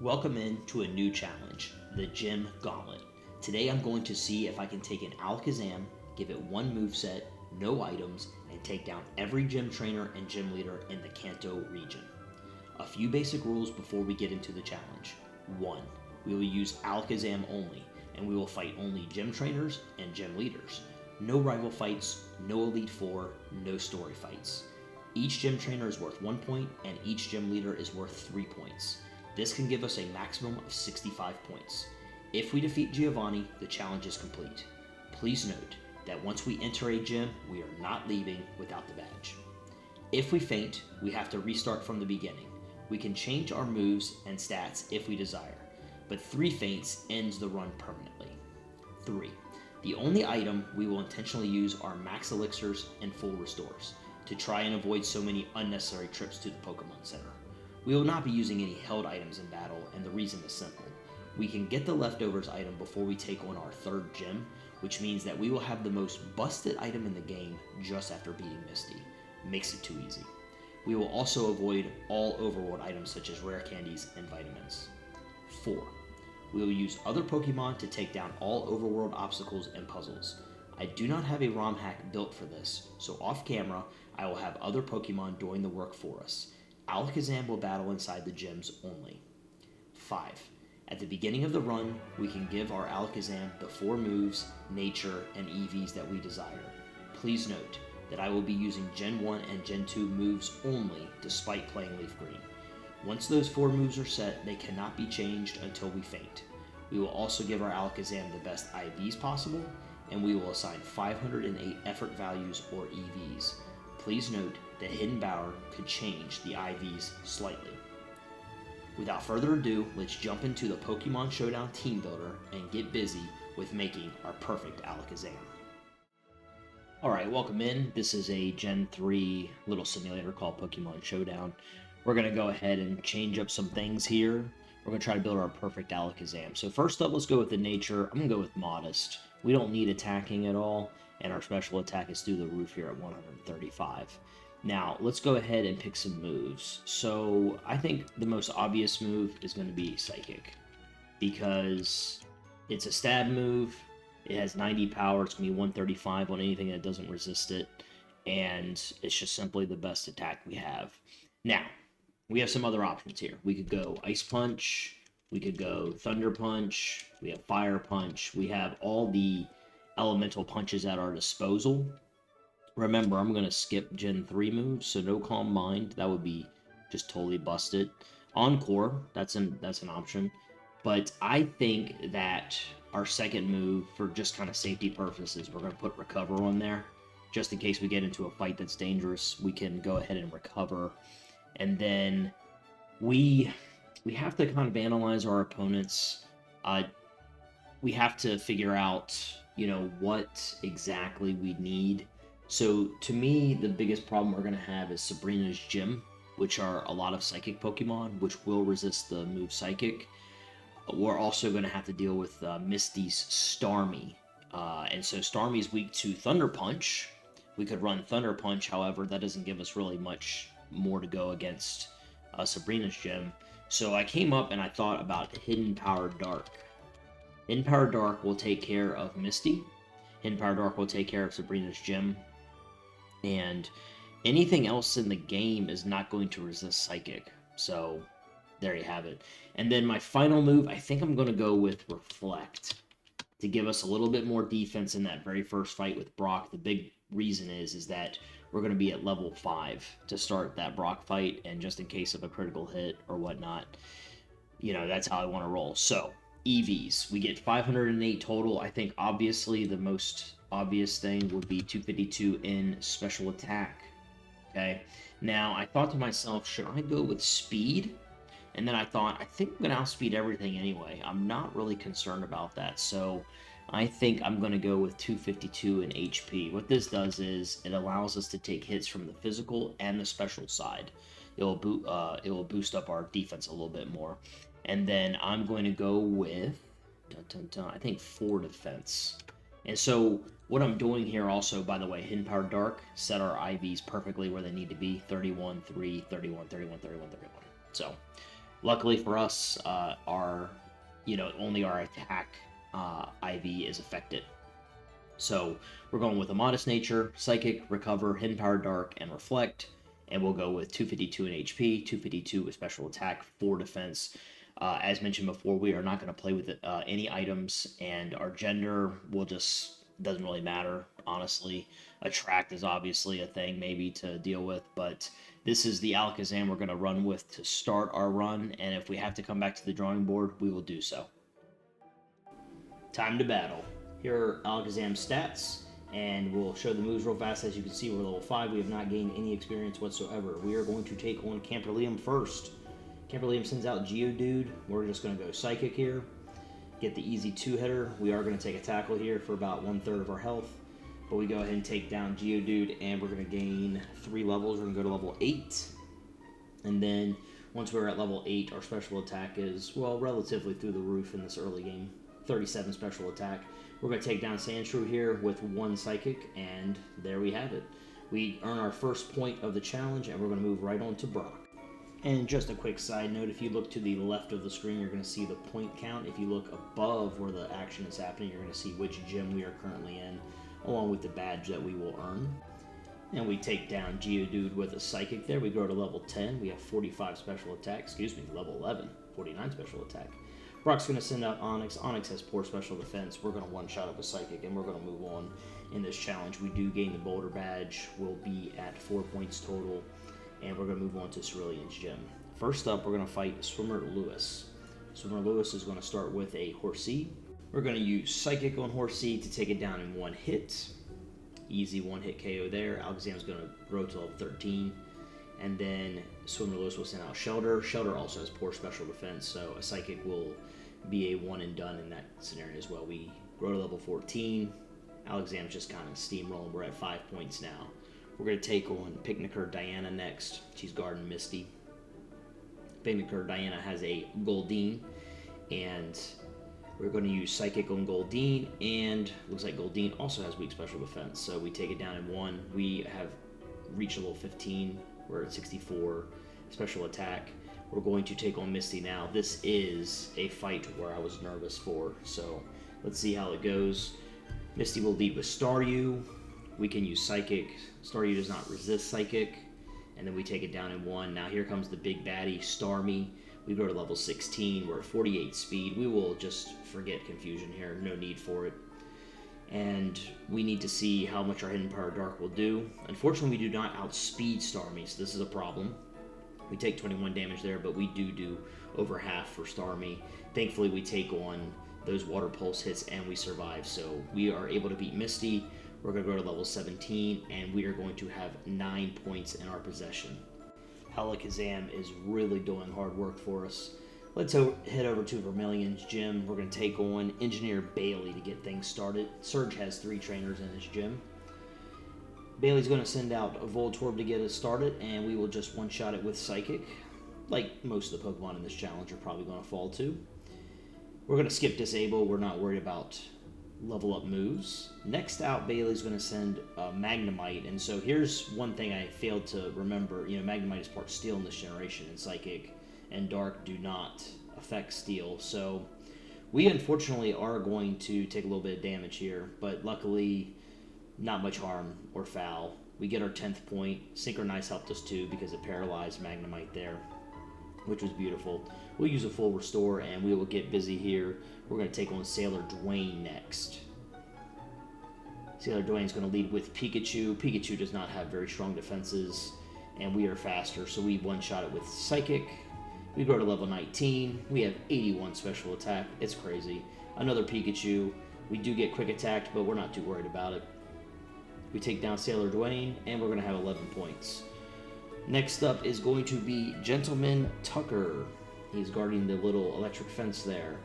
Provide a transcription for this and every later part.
Welcome in to a new challenge, the Gym Gauntlet. Today I'm going to see if I can take an Alakazam, give it one moveset, no items, and take down every gym trainer and gym leader in the Kanto region. A few basic rules before we get into the challenge. 1. We will use Alakazam only, and we will fight only gym trainers and gym leaders. No rival fights, no Elite Four, no story fights. Each gym trainer is worth 1 point, and each gym leader is worth 3 points. This can give us a maximum of 65 points. If we defeat Giovanni, the challenge is complete. Please note that once we enter a gym, we are not leaving without the badge. If we faint, we have to restart from the beginning. We can change our moves and stats if we desire, but 3 faints ends the run permanently. 3. The only item we will intentionally use are max elixirs and full restores to try and avoid so many unnecessary trips to the Pokemon Center. We will not be using any held items in battle, and the reason is simple. We can get the leftovers item before we take on our third gym, which means that we will have the most busted item in the game just after beating Misty. Makes it too easy. We will also avoid all overworld items such as rare candies and vitamins. 4. We will use other Pokemon to take down all overworld obstacles and puzzles. I do not have a ROM hack built for this, so off camera, I will have other Pokemon doing the work for us. Alakazam will battle inside the gyms only. 5. At the beginning of the run, we can give our Alakazam the 4 moves, nature, and EVs that we desire. Please note that I will be using Gen 1 and Gen 2 moves only despite playing Leaf Green. Once those 4 moves are set, they cannot be changed until we faint. We will also give our Alakazam the best IVs possible, and we will assign 508 effort values or EVs. Please note that Hidden Power could change the IVs slightly. Without further ado, let's jump into the Pokemon Showdown Team Builder and get busy with making our perfect Alakazam. Alright, welcome in. This is a Gen 3 little simulator called Pokemon Showdown. We're going to go ahead and change up some things here. We're going to try to build our perfect Alakazam. So first up, let's go with the nature. I'm going to go with Modest. We don't need attacking at all, and our special attack is through the roof here at 135. Now, let's go ahead and pick some moves. So, I think the most obvious move is going to be Psychic, because it's a stab move, it has 90 power, it's going to be 135 on anything that doesn't resist it, and it's just simply the best attack we have. Now, we have some other options here. We could go Ice Punch, we could go Thunder Punch, we have Fire Punch, we have all the elemental punches at our disposal. Remember, I'm going to skip Gen 3 moves, so no Calm Mind. That would be just totally busted. Encore, that's an option. But I think that our second move, for just kind of safety purposes, we're going to put Recover on there. Just in case we get into a fight that's dangerous, we can go ahead and recover. And then we have to kind of analyze our opponents. We have to figure out, what exactly we need. So, to me, the biggest problem we're going to have is Sabrina's Gym, which are a lot of Psychic Pokemon, which will resist the move Psychic. We're also going to have to deal with Misty's Starmie. And so Starmie's weak to Thunder Punch. We could run Thunder Punch, however, that doesn't give us really much more to go against Sabrina's Gym. So I came up and I thought about Hidden Power Dark. Hidden Power Dark will take care of Misty. Hidden Power Dark will take care of Sabrina's Gym. And anything else in the game is not going to resist Psychic. So, there you have it. And then my final move, I think I'm going to go with Reflect to give us a little bit more defense in that very first fight with Brock. The big reason is that we're going to be at level 5 to start that Brock fight, and just in case of a critical hit or whatnot, that's how I want to roll. So, EVs. We get 508 total. I think obviously the most obvious thing would be 252 in special attack. Okay. Now, I thought to myself, should I go with speed? And then I thought, I think I'm going to outspeed everything anyway. I'm not really concerned about that. So I think I'm going to go with 252 in HP. What this does is it allows us to take hits from the physical and the special side. It will boost up our defense a little bit more. And then I'm going to go with, I think 4 defense. And so what I'm doing here also, by the way, Hidden Power Dark, set our IVs perfectly where they need to be. 31, 3, 31, 31, 31, 31. So Luckily for us, only our attack IV is affected. So we're going with a Modest Nature, Psychic, Recover, Hidden Power Dark, and Reflect. And we'll go with 252 in HP, 252 with Special Attack, 4 Defense. As mentioned before, we are not going to play with any items, and our gender doesn't really matter, honestly. Attract is obviously a thing maybe to deal with, but this is the Alakazam we're going to run with to start our run, and if we have to come back to the drawing board, we will do so. Time to battle. Here are Alakazam's stats, and we'll show the moves real fast. As you can see, we're level 5. We have not gained any experience whatsoever. We are going to take on Camperlium first. Camperlium sends out Geodude. We're just going to go Psychic here. Get the easy 2-hitter. We are going to take a tackle here for about 1/3 of our health. But we go ahead and take down Geodude, and we're going to gain 3 levels. We're going to go to level 8. And then, once we're at level 8, our special attack is, well, relatively through the roof in this early game. 37 special attack. We're going to take down Sandshrew here with 1 Psychic, and there we have it. We earn our first point of the challenge, and we're going to move right on to Brock. And just a quick side note, if you look to the left of the screen, you're going to see the point count. If you look above where the action is happening, you're going to see which gym we are currently in, along with the badge that we will earn. And we take down Geodude with a Psychic there. We go to level 10. We have 45 special attack. Level 11. 49 special attack. Brock's going to send out Onix. Onix has poor special defense. We're going to one-shot up with Psychic, and we're going to move on in this challenge. We do gain the Boulder badge. We'll be at 4 points total, and we're going to move on to Cerulean's gym. First up, we're going to fight Swimmer Lewis. Swimmer Lewis is going to start with a Horsea. We're going to use Psychic on Horsea to take it down in 1 hit. Easy 1-hit KO there. Alakazam's going to grow to level 13. And then Swimmer Lewis will send out Shelter. Shelter also has poor special defense, so a Psychic will be a one and done in that scenario as well. We grow to level 14. Alakazam's just kind of steamrolling. We're at 5 points now. We're going to take on Picnicker Diana next. She's guarding Misty. Picnicker Diana has a Goldeen, and we're going to use Psychic on Goldeen, and looks like Goldeen also has weak special defense, so we take it down in 1. We have reached level 15. We're at 64 special attack. We're going to take on Misty now. This is a fight where I was nervous for, so let's see how it goes. Misty will lead with Staryu. We can use Psychic. Staryu does not resist Psychic, and then we take it down in 1. Now here comes the big baddie, Starmie. We go to level 16. We're at 48 speed. We will just forget Confusion here. No need for it. And we need to see how much our Hidden Power Dark will do. Unfortunately, we do not outspeed Starmie, so this is a problem. We take 21 damage there, but we do over half for Starmie. Thankfully, we take on those Water Pulse hits and we survive, so we are able to beat Misty. We're going to go to level 17, and we are going to have 9 points in our possession. Alakazam is really doing hard work for us. Let's head over to Vermillion's gym. We're going to take on Engineer Bailey to get things started. Surge has 3 trainers in his gym. Bailey's going to send out a Voltorb to get us started, and we will just one-shot it with Psychic, like most of the Pokemon in this challenge are probably going to fall to. We're going to skip Disable. We're not worried about level up moves. Next out, Bailey's going to send Magnemite, and so here's one thing I failed to remember. Magnemite is part Steel in this generation, and Psychic and Dark do not affect Steel, so we unfortunately are going to take a little bit of damage here, but luckily not much harm or foul. We get our 10th point. Synchronize helped us too because it paralyzed Magnemite there, which was beautiful. We'll use a full restore, and we will get busy here. We're going to take on Sailor Dwayne next. Sailor Dwayne's going to lead with Pikachu. Pikachu does not have very strong defenses, and we are faster, so we one-shot it with Psychic. We go to level 19. We have 81 special attack. It's crazy. Another Pikachu. We do get quick attacked, but we're not too worried about it. We take down Sailor Dwayne, and we're going to have 11 points. Next up is going to be Gentleman Tucker. He's guarding the little electric fence there.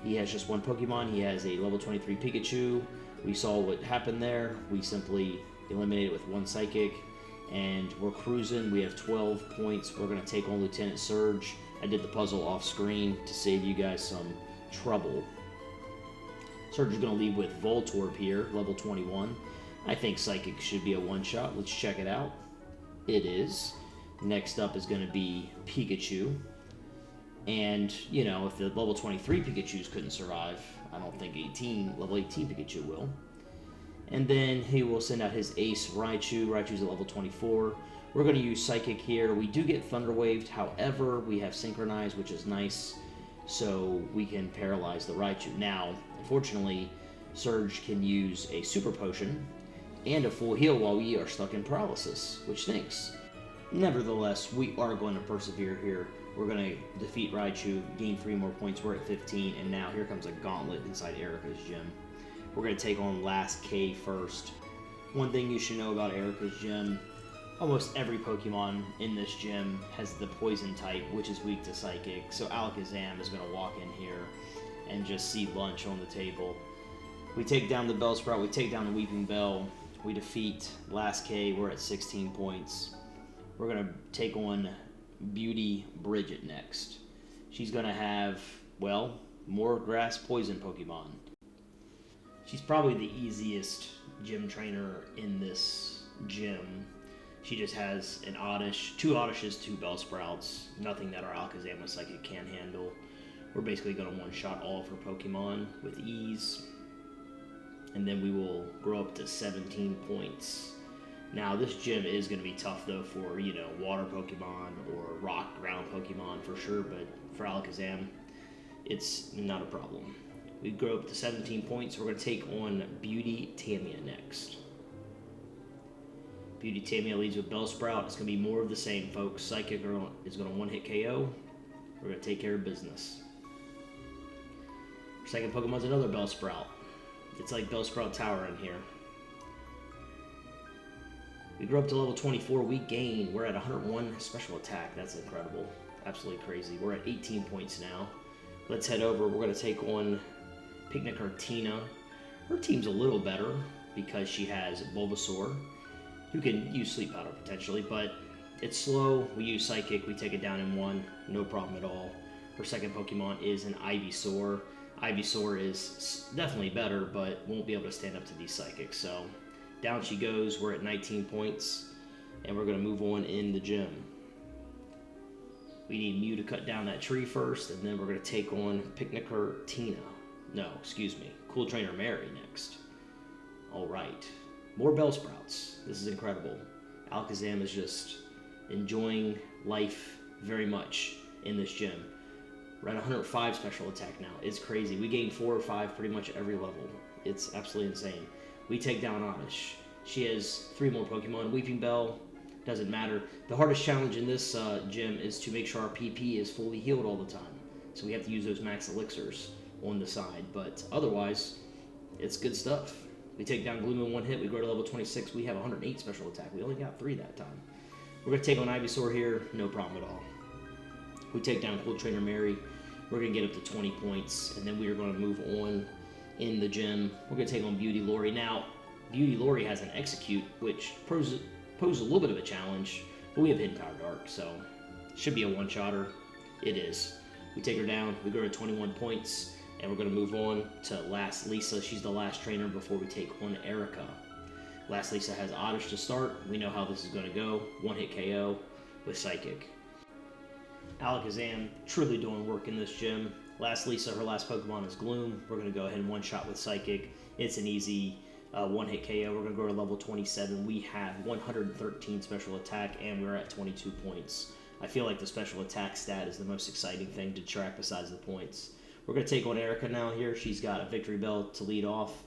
He has just 1 Pokemon. He has a level 23 Pikachu. We saw what happened there. We simply eliminated it with 1 Psychic, and we're cruising. We have 12 points. We're going to take on Lieutenant Surge. I did the puzzle off screen to save you guys some trouble. Surge is going to lead with Voltorb here, level 21. I think Psychic should be a one-shot. Let's check it out. It is. Next up is going to be Pikachu. And, if the level 23 Pikachus couldn't survive, I don't think level 18 Pikachu will. And then he will send out his ace Raichu. Raichu's at level 24. We're going to use Psychic here. We do get Thunder Waved, however, we have Synchronized, which is nice, so we can paralyze the Raichu. Now, unfortunately, Surge can use a Super Potion and a full heal while we are stuck in paralysis, which stinks. Nevertheless, we are going to persevere here. We're going to defeat Raichu, gain 3 more points, we're at 15, and now here comes a gauntlet inside Erica's gym. We're going to take on Last K first. One thing you should know about Erica's gym, almost every Pokemon in this gym has the Poison type, which is weak to Psychic, so Alakazam is going to walk in here and just see lunch on the table. We take down the Bellsprout, we take down the Weeping Bell, we defeat Last K, we're at 16 points. We're going to take on Beauty Bridget next. She's going to have, well, more Grass Poison Pokemon. She's probably the easiest gym trainer in this gym. She just has an Oddish, 2 Oddishes, 2 Bellsprouts, nothing that our Alakazam with Psychic can handle. We're basically going to one-shot all of her Pokemon with ease. And then we will grow up to 17 points. Now, this gym is going to be tough, though, for, water Pokemon or rock ground Pokemon for sure, but for Alakazam, it's not a problem. We grow up to 17 points. We're going to take on Beauty Tamia next. Beauty Tamia leads with Bellsprout. It's going to be more of the same, folks. Psychic is going to one-hit KO. We're going to take care of business. Second Pokemon's another Bellsprout. It's like Bellsprout Tower in here. We grow up to level 24. We're at 101 special attack. That's incredible. Absolutely crazy. We're at 18 points now. Let's head over. We're going to take on Picnicker Tina. Her team's a little better because she has Bulbasaur, who can use Sleep Powder potentially, but it's slow. We use Psychic. We take it down in 1. No problem at all. Her second Pokemon is an Ivysaur. Ivysaur is definitely better, but won't be able to stand up to these Psychics. So down she goes. We're at 19 points, and we're going to move on in the gym. We need Mew to cut down that tree first, and then we're going to take on Picnicker Tina. No, excuse me. Cool Trainer Mary next. All right. More Bellsprouts. This is incredible. Alakazam is just enjoying life very much in this gym. We're at 105 special attack now. It's crazy. We gain 4 or 5 pretty much every level. It's absolutely insane. We take down Oddish. She has 3 more Pokemon. Weeping Bell, doesn't matter. The hardest challenge in this gym is to make sure our PP is fully healed all the time. So we have to use those max elixirs on the side. But otherwise, it's good stuff. We take down Gloom in 1 hit. We grow to level 26. We have 108 special attack. We only got 3 that time. We're going to take on Ivysaur here. No problem at all. We take down Cool Trainer Mary. We're going to get up to 20 points. And then we are going to move on in the gym. We're going to take on Beauty Lori. Now, Beauty Lori has an Execute, which poses a little bit of a challenge. But we have Hidden Power Dark, so should be a one-shotter. It is. We take her down. We grow to 21 points. And we're going to move on to Last Lisa. She's the last trainer before we take on Erica. Last Lisa has Oddish to start. We know how this is going to go. 1-hit KO with Psychic. Alakazam truly doing work in this gym. Last Lisa, her last Pokemon is Gloom. We're going to go ahead and one-shot with Psychic. It's an easy 1-hit KO. We're going to go to level 27. We have 113 special attack, and we're at 22 points. I feel like the special attack stat is the most exciting thing to track besides the points. We're going to take on Erica now here. She's got a Victory Bell to lead off.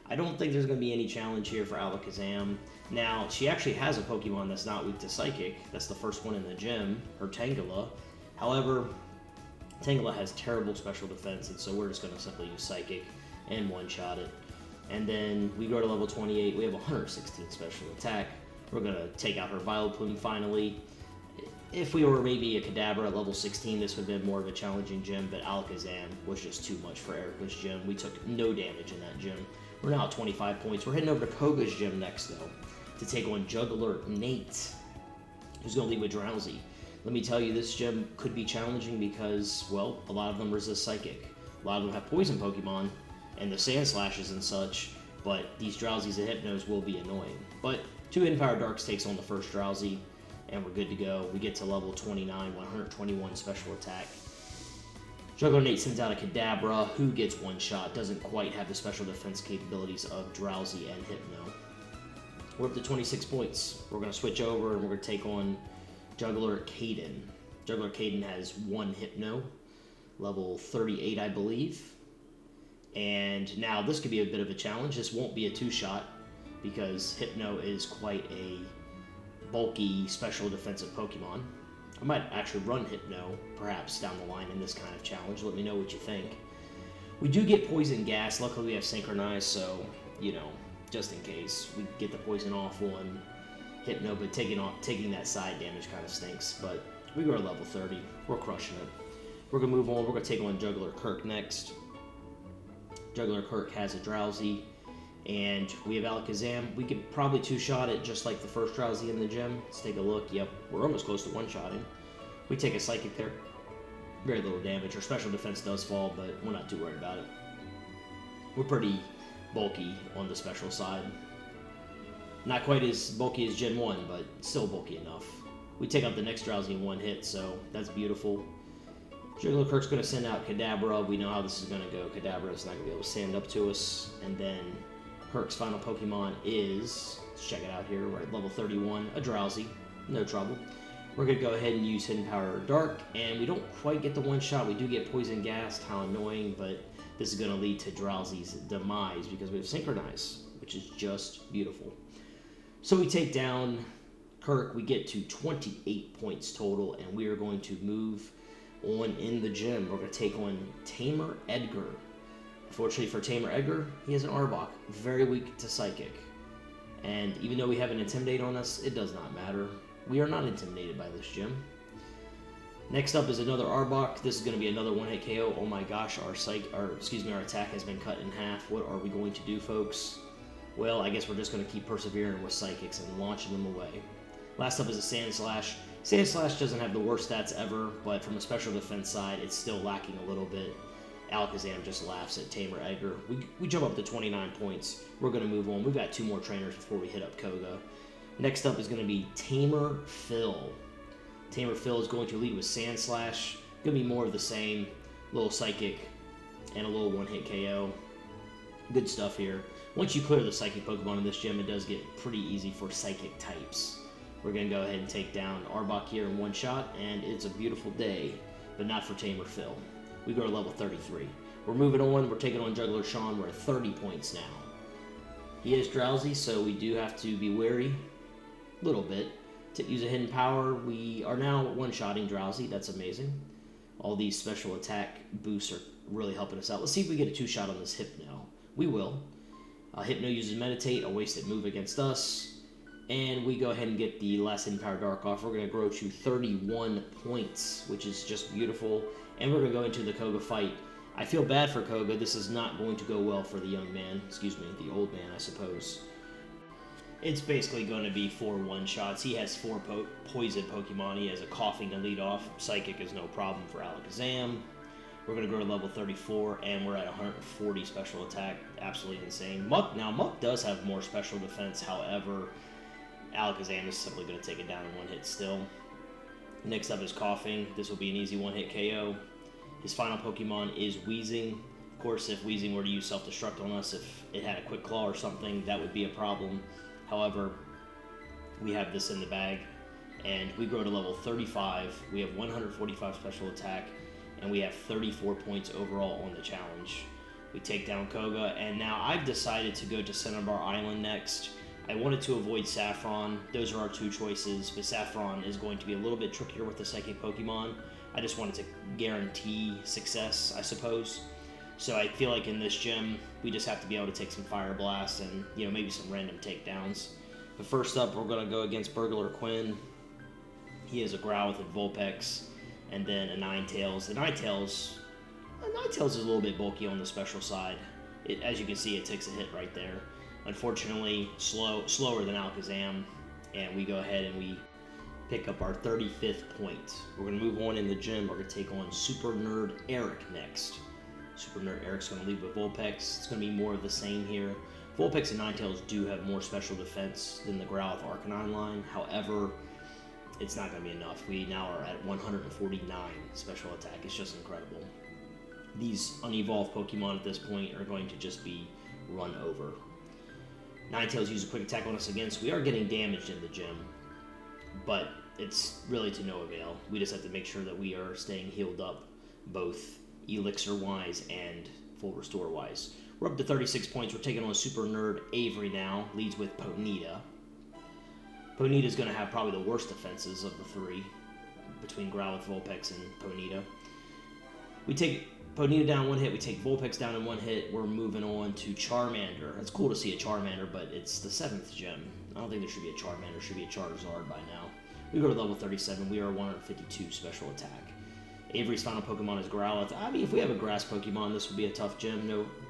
I don't think there's going to be any challenge here for Alakazam. Now, she actually has a Pokemon that's not weak to Psychic. That's the first one in the gym, her Tangela. However, Tangela has terrible special defense, and so we're just going to simply use Psychic and one-shot it. And then we go to level 28. We have 116 special attack. We're going to take out her Vileplume finally. If we were maybe a Kadabra at level 16, this would have been more of a challenging gym, but Alakazam was just too much for Erica's gym. We took no damage in that gym. We're now at 25 points. We're heading over to Koga's gym next, though, to take on Juggler Nate, who's going to lead with Drowsy. Let me tell you, this gym could be challenging because, well, a lot of them resist Psychic. A lot of them have Poison Pokemon and the Sand Slashes and such, but these Drowsies and Hypnos will be annoying. But 2 Hidden Power Darks takes on the first Drowsy, and we're good to go. We get to level 29, 121 special attack. Juggler Nate sends out a Kadabra, who gets one shot. Doesn't quite have the special defense capabilities of Drowsy and Hypno. We're up to 26 points. We're going to switch over and we're going to take on Juggler Caden. Juggler Caden has one Hypno, level 38, I believe. And now this could be a bit of a challenge. This won't be a two-shot because Hypno is quite a bulky special defensive Pokemon. I might actually run Hypno, perhaps, down the line in this kind of challenge. Let me know what you think. We do get Poison Gas. Luckily, we have Synchronized, so, you know, just in case. We get the poison off on Hypno, but taking that side damage kind of stinks. But we go to level 30. We're crushing it. We're going to move on. We're going to take on Juggler Kirk next. Juggler Kirk has a Drowsy, and we have Alakazam. We could probably two-shot it just like the first Drowsy in the gym. Let's take a look. Yep, we're almost close to one-shotting. We take a Psychic there. Very little damage. Our special defense does fall, but we're not too worried about it. We're pretty bulky on the special side. Not quite as bulky as Gen 1, but still bulky enough. We take out the next Drowsy in one hit, so that's beautiful. Juggler Kirk's going to send out Kadabra. We know how this is going to go. Kadabra is not going to be able to stand up to us. And then Kirk's final Pokemon is, let's check it out here, we're at level 31, a Drowsy. No trouble. We're going to go ahead and use Hidden Power Dark, and we don't quite get the one shot. We do get Poison Gassed, how annoying, but this is going to lead to Drowsy's demise because we have Synchronize, which is just beautiful. So we take down Kirk. We get to 28 points total, and we are going to move on in the gym. We're going to take on Tamer Edgar. Unfortunately for Tamer Edgar, he has an Arbok, very weak to Psychic. And even though we have an Intimidate on us, it does not matter. We are not intimidated by this gym. Next up is another Arbok. This is going to be another one-hit KO. Oh my gosh, our attack has been cut in half. What are we going to do, folks? Well, I guess we're just going to keep persevering with Psychics and launching them away. Last up is a Sand Slash. Sand Slash doesn't have the worst stats ever, but from a special defense side, it's still lacking a little bit. Alakazam just laughs at Tamer Edgar. We jump up to 29 points. We're going to move on. We've got two more trainers before we hit up Koga. Next up is going to be Tamer Phil. Tamer Phil is going to lead with Sand Slash. Going to be more of the same. Little Psychic and a little one-hit KO. Good stuff here. Once you clear the Psychic Pokemon in this gym, it does get pretty easy for Psychic types. We're going to go ahead and take down Arbok here in one shot, and it's a beautiful day, but not for Tamer Phil. We go to level 33. We're moving on. We're taking on Juggler Sean. We're at 30 points now. He is Drowsy, so we do have to be wary a little bit. To use a Hidden Power, we are now one-shotting Drowsy. That's amazing. All these special attack boosts are really helping us out. Let's see if we get a two-shot on this Hypno. We will. Hypno uses Meditate, a wasted move against us. And we go ahead and get the last Hidden Power Dark off. We're going to grow to 31 points, which is just beautiful. And we're going to go into the Koga fight. I feel bad for Koga. This is not going to go well for the young man. Excuse me, the old man, I suppose. It's basically going to be 4 one-shots. He has 4 poison Pokemon. He has a Coughing to lead off. Psychic is no problem for Alakazam. We're going to grow to level 34, and we're at 140 special attack. Absolutely insane. Muck does have more special defense. However, Alakazam is simply going to take it down in one hit still. Next up is Coughing. This will be an easy one-hit KO. His final Pokemon is Weezing. Of course, if Weezing were to use Self-Destruct on us, if it had a Quick Claw or something, that would be a problem. However, we have this in the bag, and we grow to level 35. We have 145 special attack, and we have 34 points overall on the challenge. We take down Koga, and now I've decided to go to Cinnabar Island next. I wanted to avoid Saffron. Those are our two choices, but Saffron is going to be a little bit trickier with the Psychic Pokemon. I just wanted to guarantee success, I suppose. So I feel like in this gym, we just have to be able to take some Fire Blasts and, you know, maybe some random takedowns. But first up, we're going to go against Burglar Quinn. He has a Growlithe and Vulpix, and then a Ninetales. The Ninetales is a little bit bulky on the special side. As you can see, it takes a hit right there. Unfortunately, slower than Alakazam, and we go ahead and we pick up our 35th point. We're going to move on in the gym. We're going to take on Super Nerd Eric next. Super Nerd Eric's going to lead with Vulpix. It's going to be more of the same here. Vulpix and Ninetales do have more special defense than the Growlithe Arcanine line. However, it's not going to be enough. We now are at 149 special attack. It's just incredible. these unevolved Pokemon at this point are going to just be run over. Ninetales use a quick attack on us again, so we are getting damaged in the gym, but it's really to no avail. We just have to make sure that we are staying healed up, both elixir-wise and full restore-wise. We're up to 36 points. We're taking on Super Nerd Avery now, leads with Ponyta. Ponyta's going to have probably the worst defenses of the three, between Growlithe, Vulpix, and Ponyta. We take Ponyta down one hit, we take Vulpix down in one hit, we're moving on to Charmander. It's cool to see a Charmander, but it's the 7th gym. I don't think there should be a Charmander, there should be a Charizard by now. We go to level 37, we are 152 special attack. Avery's final Pokemon is Growlithe. I mean, if we have a grass Pokemon, this would be a tough gym,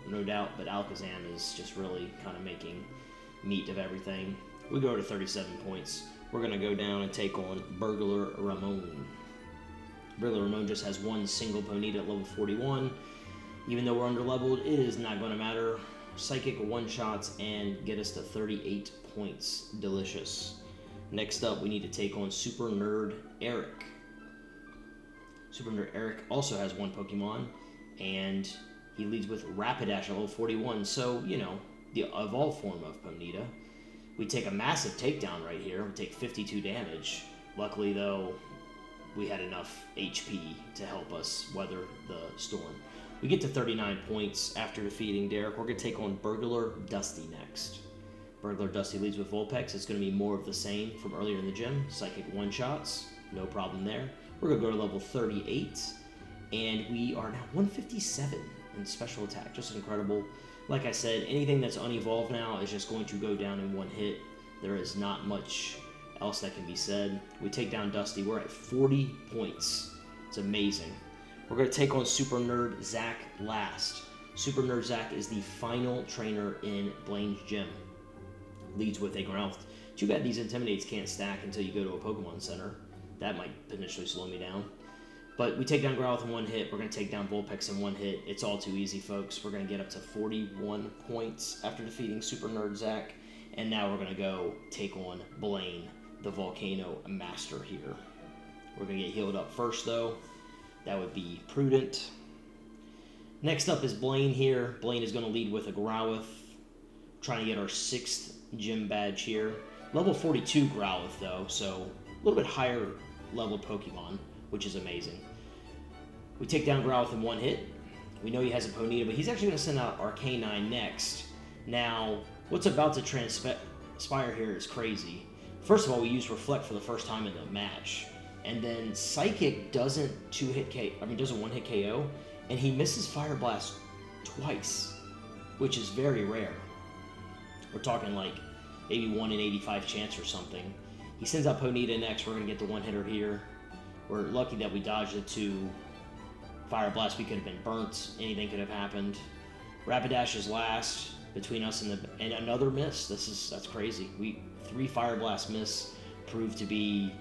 no doubt, but Alakazam is just really kind of making meat of everything. We go to 37 points. We're going to go down and take on Burglar Ramon. Burglar Ramon just has one single Ponyta at level 41. Even though we're under-leveled, it is not going to matter. Psychic one-shots and get us to 38 points. Delicious. Next up, we need to take on Super Nerd Eric. Super Nerd Eric also has one Pokemon, and he leads with Rapidash at level 41, so, you know, the evolved form of Ponyta. We take a massive takedown right here. We take 52 damage. Luckily, though, we had enough HP to help us weather the storm. We get to 39 points after defeating Derek. We're going to take on Burglar Dusty next. Burglar Dusty leads with Vulpix. It's going to be more of the same from earlier in the gym. Psychic one-shots, no problem there. We're going to go to level 38, and we are now 157 in special attack. Just incredible. Like I said, anything that's unevolved now is just going to go down in one hit. There is not much else that can be said. We take down Dusty. We're at 40 points. It's amazing. We're going to take on Super Nerd Zach last. Super Nerd Zach is the final trainer in Blaine's gym. Leads with a Growlithe. Too bad these Intimidates can't stack until you go to a Pokemon Center. That might potentially slow me down. But we take down Growlithe in one hit. We're going to take down Vulpix in one hit. It's all too easy, folks. We're going to get up to 41 points after defeating Super Nerd Zach. And now we're going to go take on Blaine, the Volcano Master here. We're going to get healed up first, though. That would be prudent. Next up is Blaine here. Blaine is going to lead with a Growlithe. Trying to get our 6th gym badge here. Level 42 Growlithe, though, so a little bit higher level Pokemon, which is amazing. We take down Growlithe in one hit. We know he has a Ponyta, but he's actually going to send out Arcanine next. Now, what's about to transpire here is crazy. First of all, we use Reflect for the first time in the match, and then Psychic doesn't one-hit KO, and he misses Fire Blast twice, which is very rare. We're talking like maybe 1 in 85 chance or something. He sends out Ponyta next. We're going to get the one-hitter here. We're lucky that we dodged the 2 Fire Blast. We could have been burnt. Anything could have happened. Rapidash is last between us and another miss. That's crazy. 3 Fire Blast miss proved to be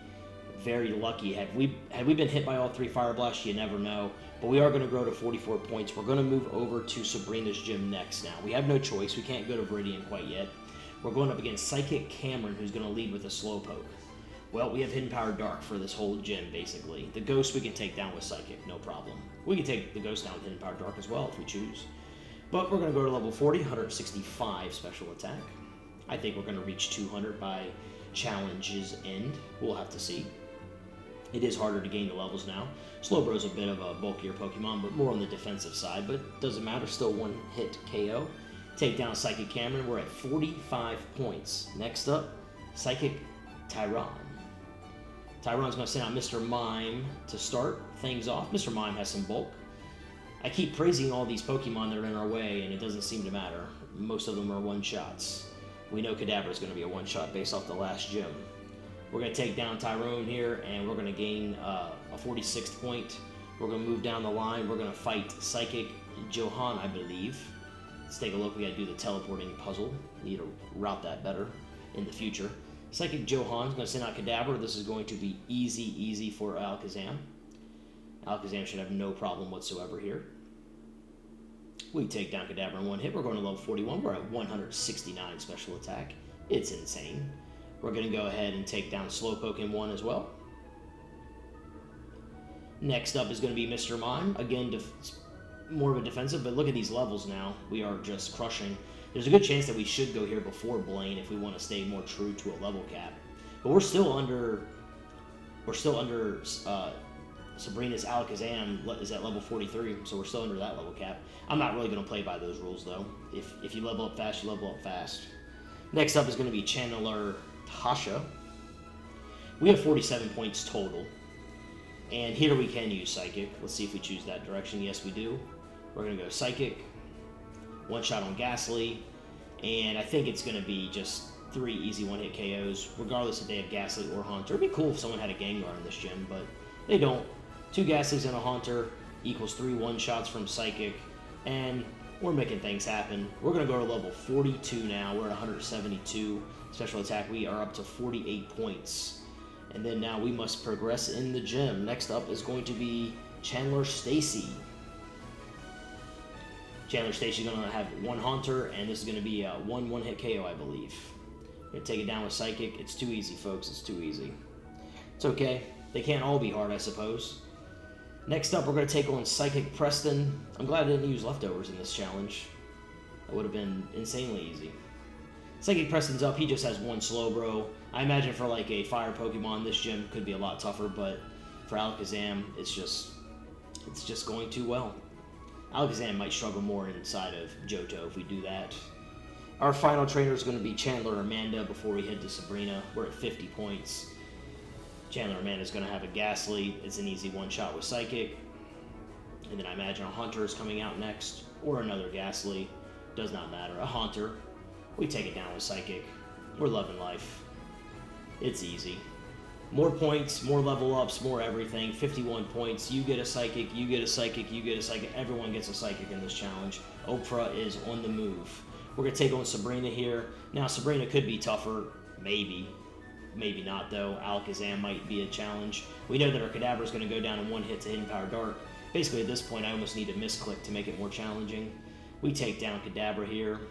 very lucky. Had we been hit by all 3 Fire Blasts, you never know. But we are going to grow to 44 points. We're going to move over to Sabrina's gym next now. We have no choice. We can't go to Viridian quite yet. We're going up against Psychic Cameron, who's going to lead with a Slowpoke. Well, we have Hidden Power Dark for this whole gym, basically. The Ghost we can take down with Psychic, no problem. We can take the Ghost down with Hidden Power Dark as well if we choose. But we're going to go to level 40, 165 special attack. I think we're going to reach 200 by challenge's end. We'll have to see. It is harder to gain the levels now. Slowbro's a bit of a bulkier Pokemon, but more on the defensive side. But doesn't matter, still one-hit KO. Take down Psychic Cameron. We're at 45 points. Next up, Psychic Tyron. Tyron's going to send out Mr. Mime to start things off. Mr. Mime has some bulk. I keep praising all these Pokemon that are in our way, and it doesn't seem to matter. Most of them are one-shots. We know Kadabra is going to be a one-shot based off the last gym. We're going to take down Tyrone here, and we're going to gain a 46th point. We're going to move down the line. We're going to fight Psychic Johan, I believe. Let's take a look. We got to do the teleporting puzzle. Need to route that better in the future. Psychic Johan's going to send out Kadabra. This is going to be easy for Alakazam. Alakazam should have no problem whatsoever here. We take down Kadabra in one hit. We're going to level 41. We're at 169 special attack. It's insane. We're going to go ahead and take down Slowpoke in one as well. Next up is going to be Mr. Mime. Again, more of a defensive, but look at these levels now. We are just crushing. There's a good chance that we should go here before Blaine if we want to stay more true to a level cap. But we're still under Sabrina's Alakazam is at level 43, so we're still under that level cap. I'm not really going to play by those rules, though. If you level up fast, you level up fast. Next up is going to be Chandler Tasha. We have 47 points total. And here we can use Psychic. Let's see if we choose that direction. Yes, we do. We're going to go Psychic. One shot on Ghastly. And I think it's going to be just 3 easy one-hit KOs, regardless if they have Ghastly or Haunter. It'd be cool if someone had a Gengar in this gym, but they don't. 2 Ghastlies and a Haunter equals 3 one-shots from Psychic. And we're making things happen. We're going to go to level 42 now. We're at 172 special attack. We are up to 48 points. And then now we must progress in the gym. Next up is going to be Chandler Stacy. Chandler Stacy's going to have 1 Haunter, and this is going to be a one-hit KO, I believe. We're going to take it down with Psychic. It's too easy, folks. It's too easy. It's okay. They can't all be hard, I suppose. Next up, we're going to take on Psychic Preston. I'm glad I didn't use leftovers in this challenge. That would have been insanely easy. Psychic Preston's up. He just has 1 Slowbro. I imagine for like a fire Pokemon, this gym could be a lot tougher, but for Alakazam, it's just going too well. Alakazam might struggle more inside of Johto if we do that. Our final trainer is going to be Chandler Amanda before we head to Sabrina. We're at 50 points. Chandler Amanda is going to have a Ghastly. It's an easy one-shot with Psychic. And then I imagine a Haunter is coming out next, or another Ghastly. Does not matter. A Haunter. We take it down with Psychic. We're loving life. It's easy. More points, more level ups, more everything. 51 points. You get a Psychic, you get a Psychic, you get a Psychic. Everyone gets a Psychic in this challenge. Oprah is on the move. We're going to take on Sabrina here. Now, Sabrina could be tougher. Maybe. Maybe not, though. Alakazam might be a challenge. We know that our Kadabra is going to go down in 1 hit to Hidden Power Dark. Basically, at this point, I almost need a misclick to make it more challenging. We take down Kadabra here.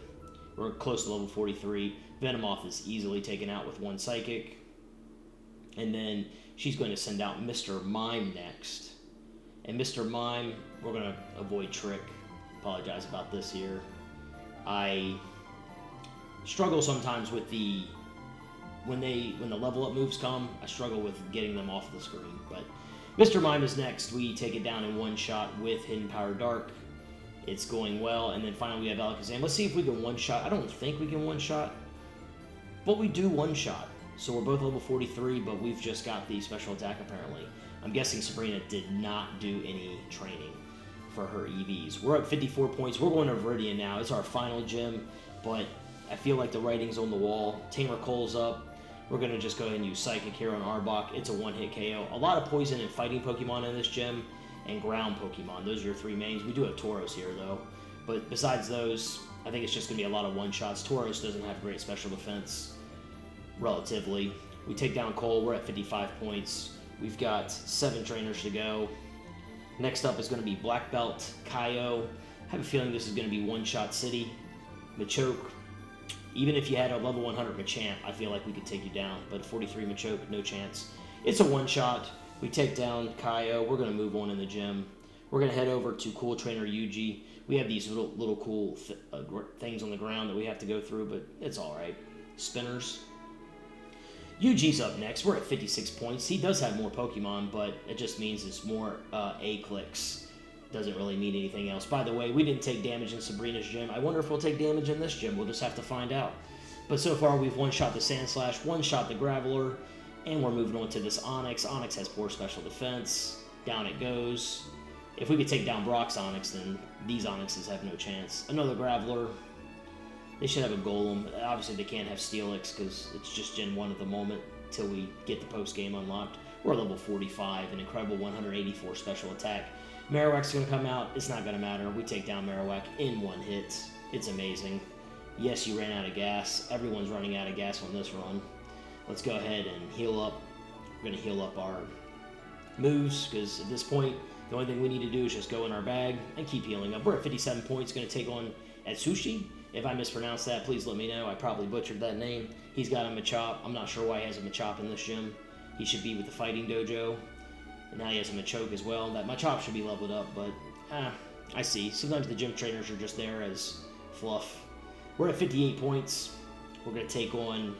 We're close to level 43. Venomoth is easily taken out with 1 Psychic. And then she's going to send out Mr. Mime next. And Mr. Mime, we're going to avoid Trick. Apologize about this here. I struggle sometimes with the... When the level up moves come, I struggle with getting them off the screen. But Mr. Mime is next. We take it down in 1 shot with Hidden Power Dark. It's going well. And then finally we have Alakazam. Let's see if we can one-shot. I don't think we can one-shot. But we do one-shot. So we're both level 43, but we've just got the special attack apparently. I'm guessing Sabrina did not do any training for her EVs. We're at 54 points. We're going to Viridian now. It's our final gym, but I feel like the writing's on the wall. Tamer Cole's up. We're going to just go ahead and use Psychic here on Arbok. It's a one-hit KO. A lot of poison and fighting Pokemon in this gym, and ground Pokemon. Those are your 3 mains. We do have Tauros here, though. But besides those, I think it's just going to be a lot of one-shots. Tauros doesn't have great special defense, relatively. We take down Cole. We're at 55 points. We've got 7 trainers to go. Next up is going to be Black Belt Kaio. I have a feeling this is going to be one-shot city. Machoke. Even if you had a level 100 Machamp, I feel like we could take you down. But 43 Machoke, no chance. It's a one-shot. We take down Kaio. We're going to move on in the gym. We're going to head over to Cool Trainer Yuji. We have these little cool things on the ground that we have to go through, but it's all right. Spinners. Yuji's up next. We're at 56 points. He does have more Pokemon, but it just means it's more A-clicks. Doesn't really mean anything else. By the way, we didn't take damage in Sabrina's gym. I wonder if we'll take damage in this gym. We'll just have to find out. But so far, we've one-shot the Sandslash, one-shot the Graveler, and we're moving on to this Onix. Onix has poor special defense. Down it goes. If we could take down Brock's Onix, then these Onixes have no chance. Another Graveler. They should have a Golem. Obviously, they can't have Steelix because it's just Gen 1 at the moment until we get the post-game unlocked. We're level 45, an incredible 184 special attack. Marowak's going to come out. It's not going to matter. We take down Marowak in 1 hit. It's amazing. Yes, you ran out of gas. Everyone's running out of gas on this run. Let's go ahead and heal up. We're going to heal up our moves because at this point, the only thing we need to do is just go in our bag and keep healing up. We're at 57 points. Going to take on Atsushi. If I mispronounced that, please let me know. I probably butchered that name. He's got a Machop. I'm not sure why he has a Machop in this gym. He should be with the Fighting Dojo. And now he has a Machoke as well. That Machop should be leveled up, but I see. Sometimes the gym trainers are just there as fluff. We're at 58 points. We're going to take on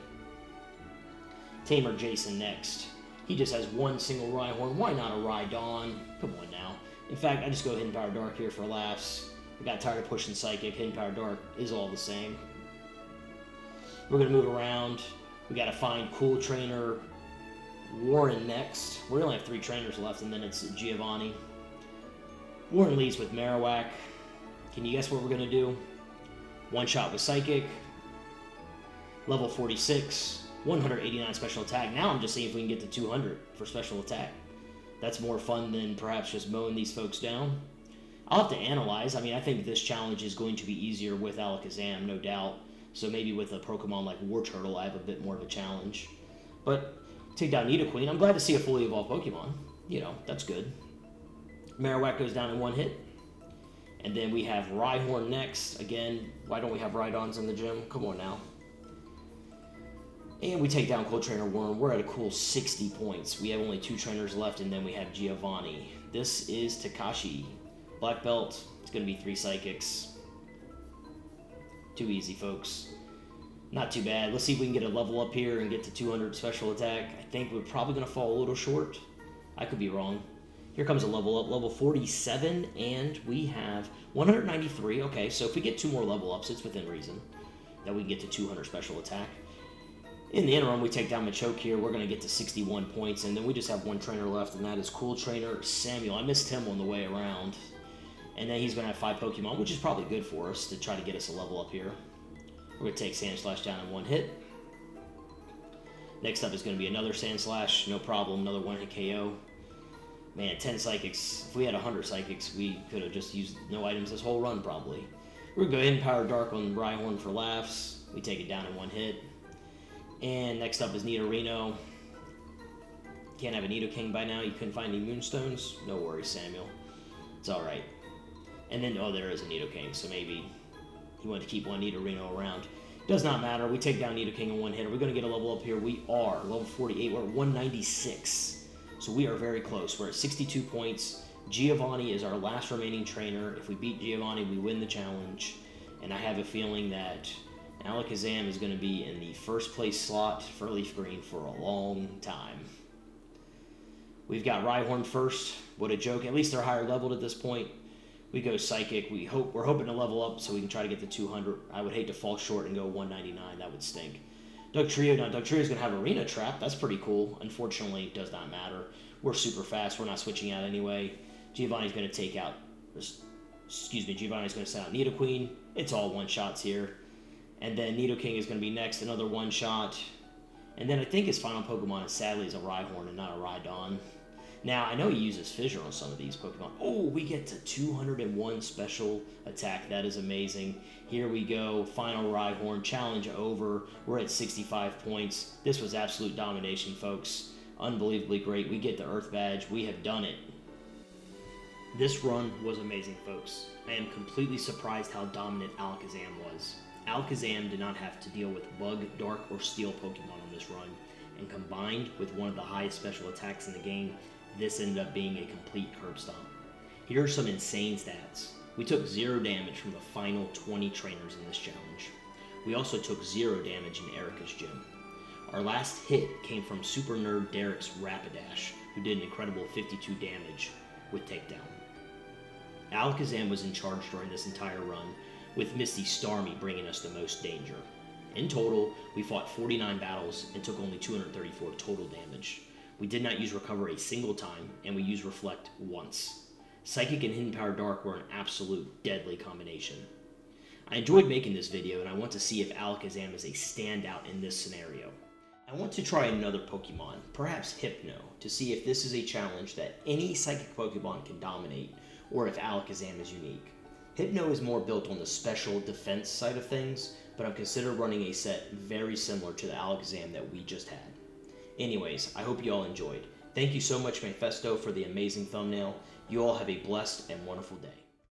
Tamer Jason next. He just has one single Rhyhorn. Why not a Rhydon? Come on now. In fact, I just go Hidden Power Dark here for laughs. I got tired of pushing Psychic. Hidden Power Dark is all the same. We're going to move around. We got to find Cool Trainer Warren next. We only have 3 trainers left, and then it's Giovanni. Warren leads with Marowak. Can you guess what we're going to do? One shot with Psychic. Level 46. 189 special attack. Now I'm just seeing if we can get to 200 for special attack. That's more fun than perhaps just mowing these folks down. I'll have to analyze. I mean, I think this challenge is going to be easier with Alakazam, no doubt. So maybe with a Pokemon like War Turtle, I have a bit more of a challenge. But take down Nidoqueen. I'm glad to see a fully evolved Pokemon. You know, that's good. Marowak goes down in one hit. And then we have Rhyhorn next. Again, why don't we have Rhydons in the gym? Come on now. And we take down Cool Trainer Worm. We're at a cool 60 points. We have only 2 trainers left, and then we have Giovanni. This is Takashi. Black Belt. It's going to be 3 Psychics. Too easy, folks. Not too bad. Let's see if we can get a level up here and get to 200 special attack. I think we're probably going to fall a little short. I could be wrong. Here comes a level up. Level 47, and we have 193. Okay, so if we get 2 more level ups, it's within reason that we can get to 200 special attack. In the interim, we take down Machoke here. We're going to get to 61 points, and then we just have 1 trainer left, and that is Cool Trainer Samuel. I missed him on the way around. And then he's going to have 5 Pokemon, which is probably good for us to try to get us a level up here. We're going to take Sandslash down in 1 hit. Next up is going to be another Sandslash. No problem. Another 1-hit KO. Man, 10 Psychics. If we had 100 Psychics, we could have just used no items this whole run, probably. We're going to go ahead and Power Dark on Rhyhorn for laughs. We take it down in 1 hit. And next up is Nidorino. Can't have a Nidoking by now. You couldn't find any Moonstones. No worries, Samuel. It's alright. And then, oh, there is a Nidoking, so maybe he wanted to keep one Nidorino around. Does not matter. We take down Nidoking in 1 hit. Are we going to get a level up here? We are. Level 48. We're at 196. So we are very close. We're at 62 points. Giovanni is our last remaining trainer. If we beat Giovanni, we win the challenge. And I have a feeling that Alakazam is going to be in the first place slot for Leaf Green for a long time. We've got Rhyhorn first. What a joke. At least they're higher leveled at this point. We go Psychic. We're hoping to level up so we can try to get to 200. I would hate to fall short and go 199. That would stink. Dugtrio. Now, Dugtrio's going to have Arena Trap. That's pretty cool. Unfortunately, it does not matter. We're super fast. We're not switching out anyway. Giovanni's going to take out... Giovanni's going to send out Nidoqueen. It's all one-shots here. And then Nidoking is going to be next. Another one-shot. And then I think his final Pokemon is sadly is a Rhyhorn and not a Rhydon. Now, I know he uses Fissure on some of these Pokemon. Oh, we get to 201 special attack. That is amazing. Here we go. Final Rhyhorn. Challenge over. We're at 65 points. This was absolute domination, folks. Unbelievably great. We get the Earth Badge. We have done it. This run was amazing, folks. I am completely surprised how dominant Alakazam was. Alakazam did not have to deal with Bug, Dark, or Steel Pokemon on this run, and combined with one of the highest special attacks in the game, this ended up being a complete curb stomp. Here are some insane stats. We took 0 damage from the final 20 trainers in this challenge. We also took 0 damage in Erica's gym. Our last hit came from Super Nerd Derek's Rapidash, who did an incredible 52 damage with Takedown. Alakazam was in charge during this entire run, with Misty Starmie bringing us the most danger. In total, we fought 49 battles and took only 234 total damage. We did not use Recover a single time, and we used Reflect once. Psychic and Hidden Power Dark were an absolute deadly combination. I enjoyed making this video, and I want to see if Alakazam is a standout in this scenario. I want to try another Pokemon, perhaps Hypno, to see if this is a challenge that any Psychic Pokemon can dominate, or if Alakazam is unique. Hypno is more built on the special defense side of things, but I'm considering running a set very similar to the Alakazam that we just had. Anyways, I hope you all enjoyed. Thank you so much, Mephisto, for the amazing thumbnail. You all have a blessed and wonderful day.